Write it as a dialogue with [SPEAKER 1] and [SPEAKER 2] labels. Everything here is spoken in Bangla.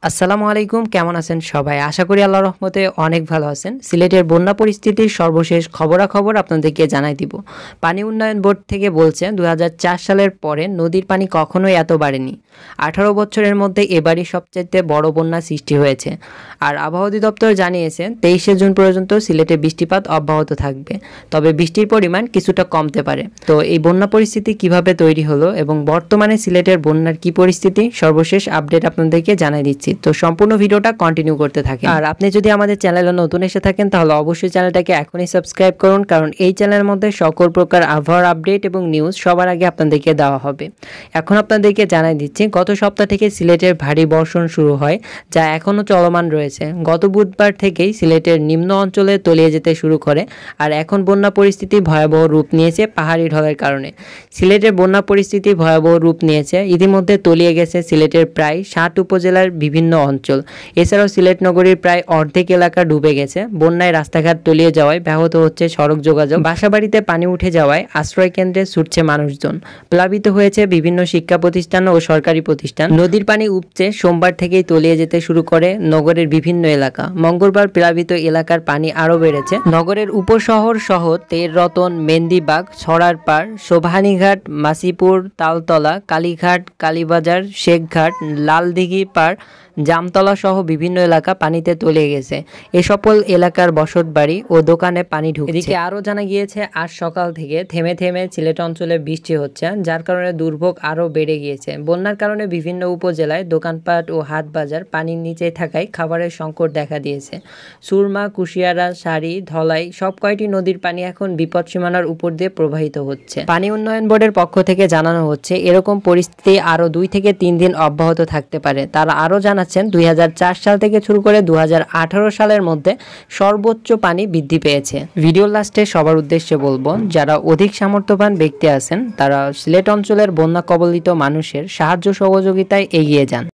[SPEAKER 1] আসসালামু আলাইকুম, কেমন আছেন সবাই? আশা করি আল্লাহর রহমতে অনেক ভালো আছেন। সিলেটের বন্যা পরিস্থিতির সর্বশেষ খবরাখবর আপনাদেরকে জানাই দিব। পানি উন্নয়ন বোর্ড থেকে বলছে ২০০৪ সালের পরে নদীর পানি কখনোই এত বাড়েনি। ১৮ বছরের মধ্যে এবারই সবচাইতে বড় বন্যা সৃষ্টি হয়েছে। আর আবহাওয়া অধিদপ্তর জানিয়েছে ২৩শে জুন পর্যন্ত সিলেটে বৃষ্টিপাত অব্যাহত থাকবে, তবে বৃষ্টির পরিমাণ কিছুটা কমতে পারে। তো এই বন্যা পরিস্থিতি কিভাবে তৈরি হলো এবং বর্তমানে সিলেটের বন্যার কি পরিস্থিতি, সর্বশেষ আপডেট আপনাদেরকে জানাই দিচ্ছি। তো সম্পূর্ণ ভিডিওটা কন্টিনিউ করতে থাকেন। আর আপনি যদি আমাদের চ্যানেলে নতুন এসে থাকেন তাহলে অবশ্যই চ্যানেলটাকে এখনই সাবস্ক্রাইব করুন, কারণ এই চ্যানেলের মধ্যে সকল প্রকার আবহাওয়ার আপডেট এবং নিউজ সবার আগে আপনাদেরকে দেওয়া হবে। এখন আপনাদেরকে জানাই দিচ্ছি, গত সপ্তাহ থেকে সিলেটের ভারী বর্ষণ শুরু হয়, যা এখনও চলমান রয়েছে। গত বুধবার থেকেই সিলেটের নিম্ন অঞ্চলে তলিয়ে যেতে শুরু করে, আর এখন বন্যা পরিস্থিতি ভয়াবহ রূপ নিয়েছে পাহাড়ি ঢলের কারণে। সিলেটের বন্যা পরিস্থিতি ভয়াবহ রূপ নিয়েছে, ইতিমধ্যে তলিয়ে গেছে সিলেটের প্রায় ৬০ উপজেলার বিভিন্ন অঞ্চল। এছাড়াও সিলেট নগরীর প্রায় অর্ধেক এলাকা ডুবে গেছে। বন্যায় রাস্তাঘাট তলিয়ে যাওয়ায় ব্যাহত হচ্ছে সড়ক যোগাযোগ, বাসাবাড়িতে পানি উঠে যাওয়ায় আশ্রয় কেন্দ্রে ছুটছে মানুষজন। প্লাবিত হয়েছে বিভিন্ন শিক্ষা প্রতিষ্ঠান ও সরকারি প্রতিষ্ঠান। নদীর পানি উপচে সোমবার থেকেই তলিয়ে যেতে শুরু করে নগরের বিভিন্ন এলাকা। মঙ্গলবার প্লাবিত এলাকার পানি আরও বেড়েছে। নগরের উপশহর সহ তেররতন, মেন্দিবাগ, ছড়ারপাড়, শোভানীঘাট, মাসিপুর, তালতলা, কালীঘাট, কালীবাজার, শেখঘাট, লালদিঘি পাড়, জামতলা সহ বিভিন্ন এলাকা পানিতে তলিয়ে গেছে। এ সকল এলাকার বসতবাড়ি ও দোকানে পানি ঢুকছে। এদিকে আরও জানা গিয়েছে, আজ সকাল থেকে থেমে থেমে সিলেট অঞ্চলে বৃষ্টি হচ্ছে, যার কারণে দুর্ভোগ আরও বেড়ে গিয়েছে। বন্যার কারণে বিভিন্ন উপজেলায় দোকানপাট ও হাট বাজার পানির নিচে থাকায় খাবারের সংকট দেখা দিয়েছে। সুরমা, কুশিয়ারা, শাড়ি, ধলাই সব কয়টি নদীর পানি এখন বিপদসীমানার উপর দিয়ে প্রবাহিত হচ্ছে। পানি উন্নয়ন বোর্ডের পক্ষ থেকে জানানো হচ্ছে, এরকম পরিস্থিতি আরও ২ থেকে ৩ দিন অব্যাহত থাকতে পারে। তারা আরও জানাচ্ছেন, ২০০৪ সাল থেকে শুরু করে ২০১৮ সালের মধ্যে সর্বোচ্চ পানি বৃদ্ধি পেয়েছে। ভিডিওর লাস্টে সবার উদ্দেশ্যে বলবো, যারা অধিক সামর্থ্যবান ব্যক্তি আছেন তারা সিলেট অঞ্চলের বন্যা কবলিত মানুষের সাহায্য সহযোগিতায় এগিয়ে যান।